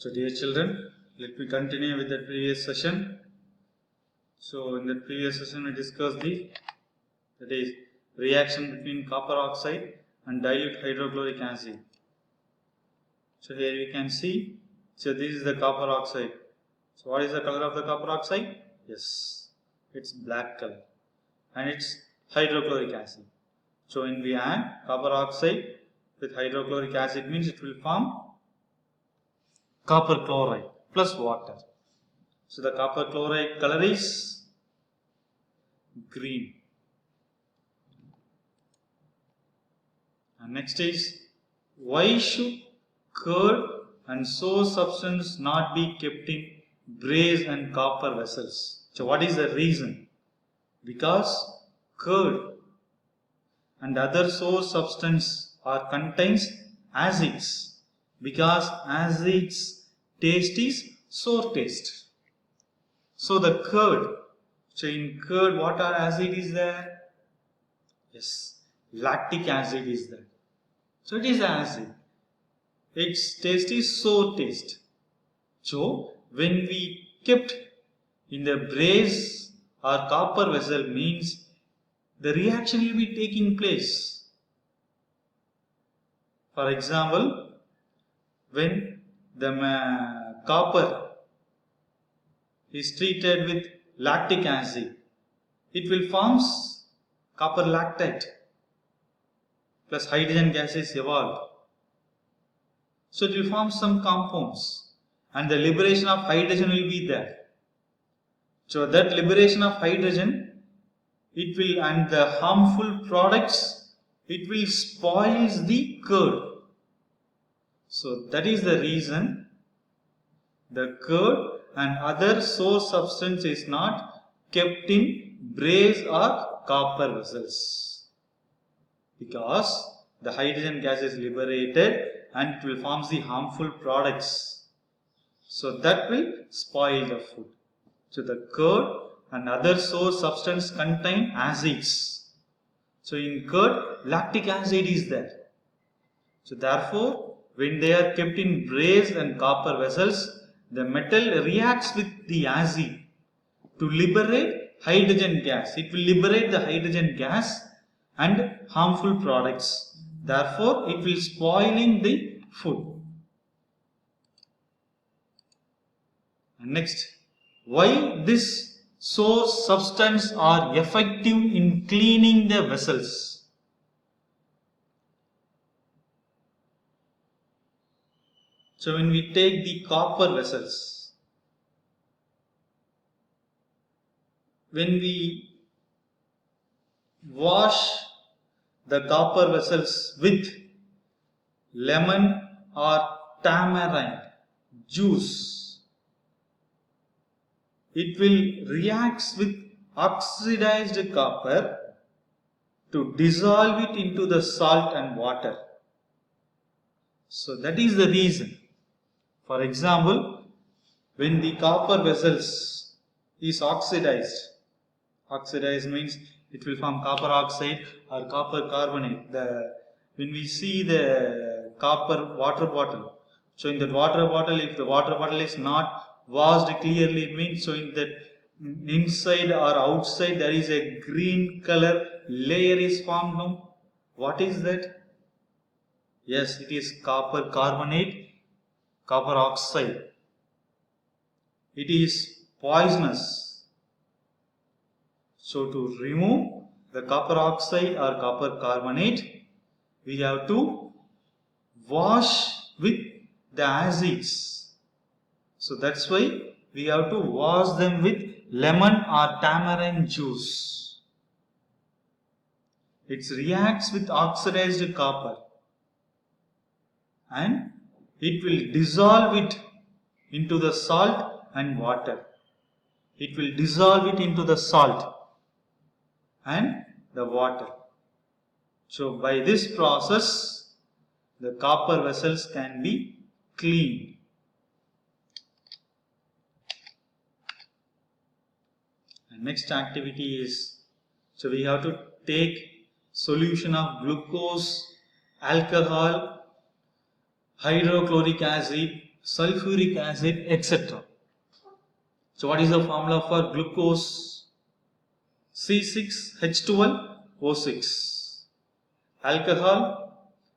So dear children, let me continue with the previous session. So in the previous session we discussed that is reaction between copper oxide and dilute hydrochloric acid. So here you can see, so this is the copper oxide. So what is the color of the copper oxide? Yes, it's black color and it's hydrochloric acid. So when we add copper oxide with hydrochloric acid means it will form copper chloride plus water. So the copper chloride color is green. And next is, why should curd and source substance not be kept in brass and copper vessels? So what is the reason? Because curd and other source substance contains acids, because acids taste is sour taste. So the curd, so in curd what are acid is there? Yes, lactic acid is there. So it is acid. Its taste is sour taste. So when we kept in the brass or copper vessel means the reaction will be taking place. For example, when the copper is treated with lactic acid, it will form copper lactate plus hydrogen gases evolved. So it will form some compounds and the liberation of hydrogen will be there. So that liberation of hydrogen, it will, and the harmful products, it will spoil the curd. So that is the reason the curd and other source substance is not kept in brass or copper vessels, because the hydrogen gas is liberated and it will form the harmful products. So that will spoil the food. So the curd and other source substance contain acids. So in curd, lactic acid is there. So therefore, when they are kept in brass and copper vessels, the metal reacts with the acid to liberate hydrogen gas. It will liberate the hydrogen gas and harmful products. Therefore, it will spoiling the food. And next, why this source substance are effective in cleaning the vessels? So when we take the copper vessels, when we wash the copper vessels with lemon or tamarind juice, it will react with oxidized copper to dissolve it into the salt and water. So that is the reason. For example, when the copper vessels is oxidized means it will form copper oxide or copper carbonate. When we see the copper water bottle, so in that water bottle, if the water bottle is not washed clearly, it means so in that inside or outside there is a green color layer is formed. No? What is that? Yes, it is copper carbonate, copper oxide. It is poisonous. So to remove the copper oxide or copper carbonate, we have to wash with the acids. So that's why we have to wash them with lemon or tamarind juice. It reacts with oxidized copper and it will dissolve it into the salt and water. It will dissolve it into the salt and the water. So by this process, the copper vessels can be cleaned. And next activity is, so we have to take solution of glucose, alcohol, hydrochloric acid sulfuric acid, etc. So what is the formula for glucose? C6H12O6. Alcohol.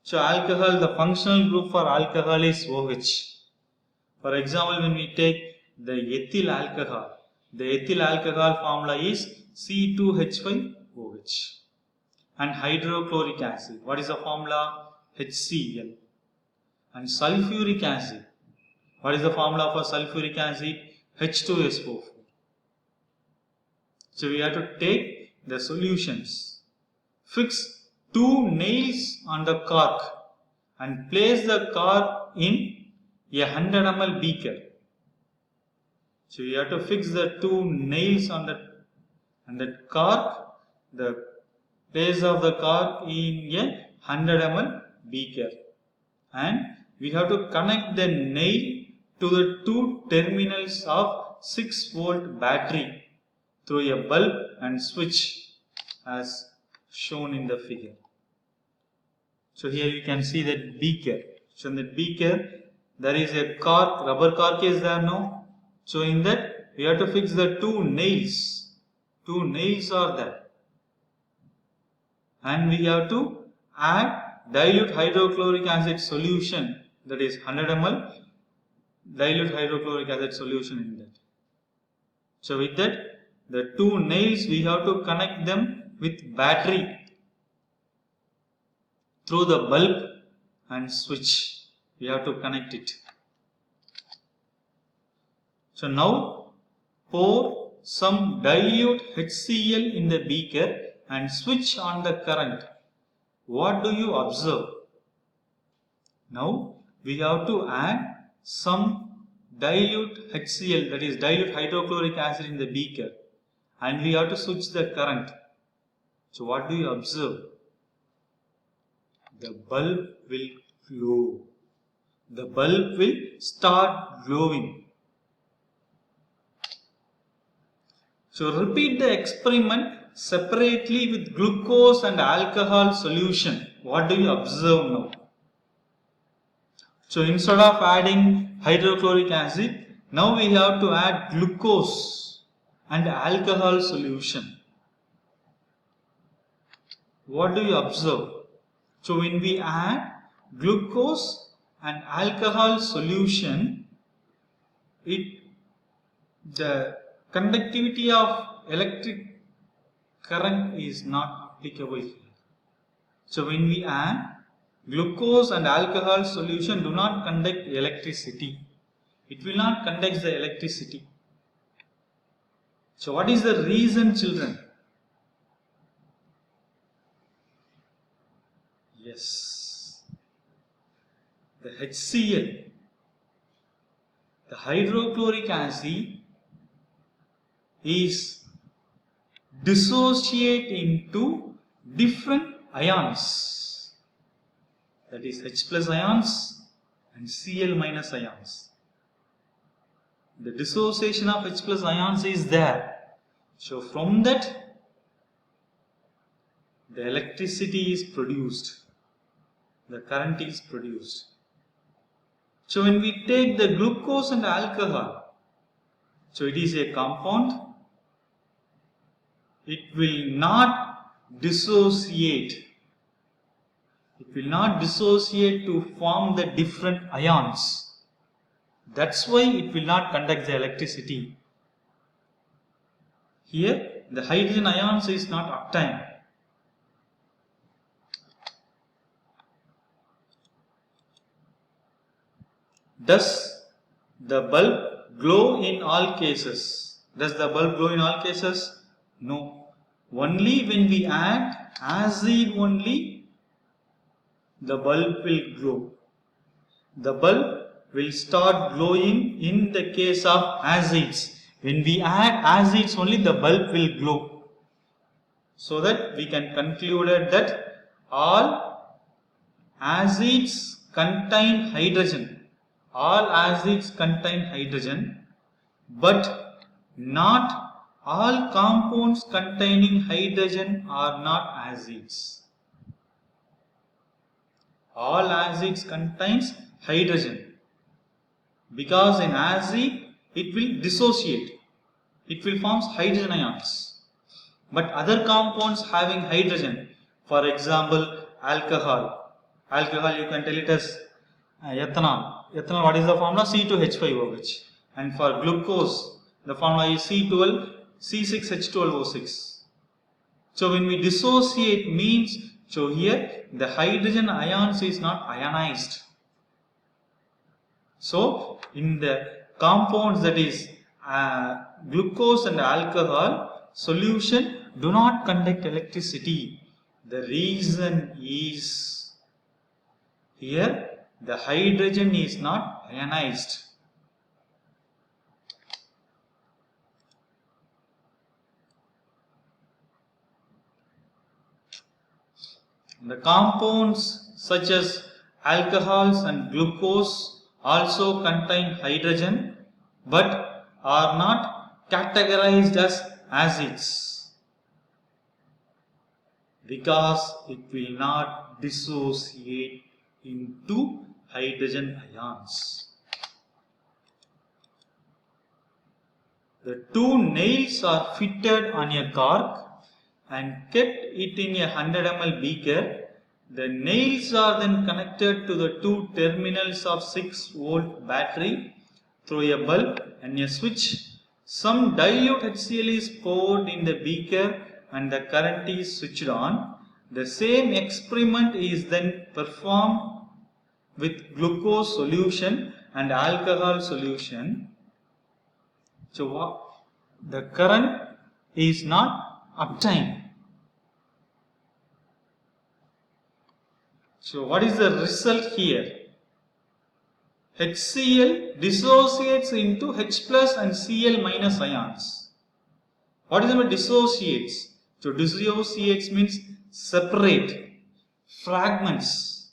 So alcohol, the functional group for alcohol is OH. For example, when we take the ethyl alcohol formula is C2H5OH. And hydrochloric acid, what is the formula? HCl. And sulfuric acid, what is the formula for sulfuric acid? H2SO4. So we have to take the solutions, fix 2 nails on the cork and place the cork in a 100 ml beaker. So you have to fix the 2 nails on the cork, the place of the cork in a 100 ml beaker, and we have to connect the nail to the 2 terminals of 6 volt battery through a bulb and switch as shown in the figure. So here you can see that beaker. So in that beaker there is a cork, rubber cork is there now. So in that we have to fix the 2 nails. 2 nails are there. And we have to add dilute hydrochloric acid solution, that is 100 ml dilute hydrochloric acid solution in that. So with that, the 2 nails we have to connect them with battery through the bulb and switch. We have to connect it. So now pour some dilute HCl in the beaker and switch on the current. What do you observe? Now we have to add some dilute HCl, that is dilute hydrochloric acid in the beaker, and we have to switch the current. So what do you observe? The bulb will glow. The bulb will start glowing. So repeat the experiment separately with glucose and alcohol solution. What do you observe now? So instead of adding hydrochloric acid, now we have to add glucose and alcohol solution. What do you observe? So when we add glucose and alcohol solution, the conductivity of electric current is not applicable here. So when we add glucose and alcohol solution, do not conduct electricity. It will not conduct the electricity. So what is the reason, children? Yes, the HCl, the hydrochloric acid, is dissociate into different ions, that is H plus ions and Cl minus ions. The dissociation of H plus ions is there. So from that the electricity is produced, the current is produced. So when we take the glucose and alcohol, so it is a compound, it will not dissociate. It will not dissociate to form the different ions. That's why it will not conduct the electricity. Here the hydrogen ions is not obtained. Does the bulb glow in all cases? Does the bulb glow in all cases? No. Only when we add acid only the bulb will glow. The bulb will start glowing in the case of acids. When we add acids only the bulb will glow. So that we can conclude that all acids contain hydrogen. All acids contain hydrogen, but not all compounds containing hydrogen are not acids. All acids contains hydrogen, because in acid it will dissociate. It will form hydrogen ions. But other compounds having hydrogen, for example, alcohol. Alcohol, you can tell it as ethanol. Ethanol, what is the formula? C2H5OH. And for glucose, the formula is C12, C6H12O6. So when we dissociate means, so here the hydrogen ions is not ionized. So in the compounds, that is glucose and alcohol, solution do not conduct electricity. The reason is here the hydrogen is not ionized. The compounds such as alcohols and glucose also contain hydrogen but are not categorized as acids because it will not dissociate into hydrogen ions. The two nails are fitted on a cork and kept it in a 100 ml beaker. The nails are then connected to the two terminals of 6-volt battery through a bulb and a switch. Some dilute HCl is poured in the beaker and the current is switched on. The same experiment is then performed with glucose solution and alcohol solution. So the current is not obtained. So what is the result here? HCl dissociates into H plus and Cl minus ions. What is the word dissociates? So dissociates means separate, fragments.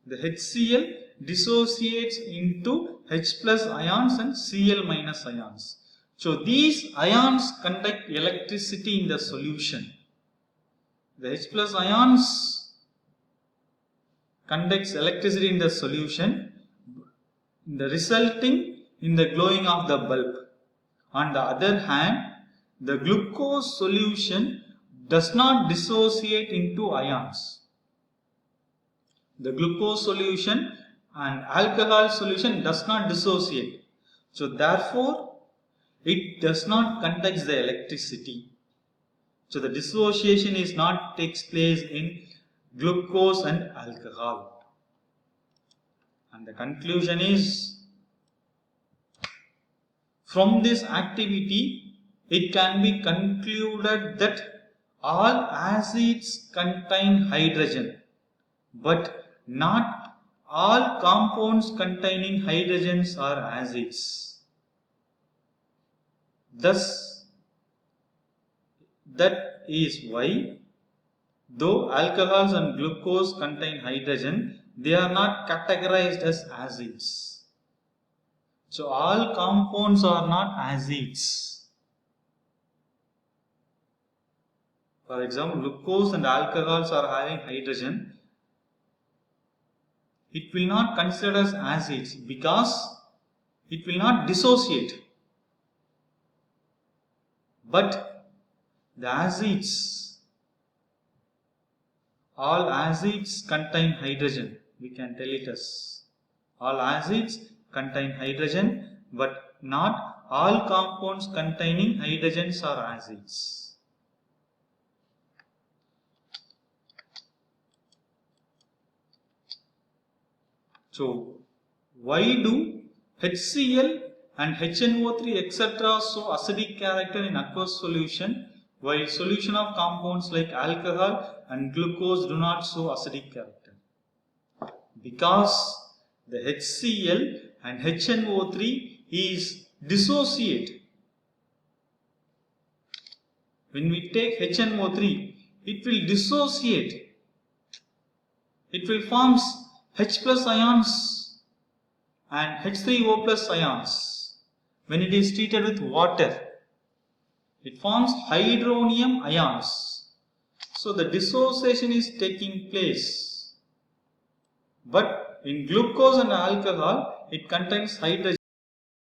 The HCl dissociates into H plus ions and Cl minus ions. So these ions conduct electricity in the solution. The H plus ions conducts electricity in the solution, the resulting in the glowing of the bulb. On the other hand, the glucose solution does not dissociate into ions. The glucose solution and alcohol solution does not dissociate. So therefore, it does not conduct the electricity. So the dissociation is not takes place in glucose and alcohol. And the conclusion is, from this activity, it can be concluded that all acids contain hydrogen, but not all compounds containing hydrogens are acids. Thus, that is why, though alcohols and glucose contain hydrogen, they are not categorized as acids. So all compounds are not acids. For example, glucose and alcohols are having hydrogen. It will not consider as acids because it will not dissociate. But the acids, all acids contain hydrogen. We can tell it as all acids contain hydrogen, but not all compounds containing hydrogens are acids. So, why do HCl and HNO3 etc. show acidic character in aqueous solution, while solution of compounds like alcohol and glucose do not show acidic character? Because the HCl and HNO3 is dissociate. When we take HNO3, it will dissociate. It will form H plus ions and H3O plus ions. When it is treated with water, it forms hydronium ions. So the dissociation is taking place. But in glucose and alcohol, it contains hydrogen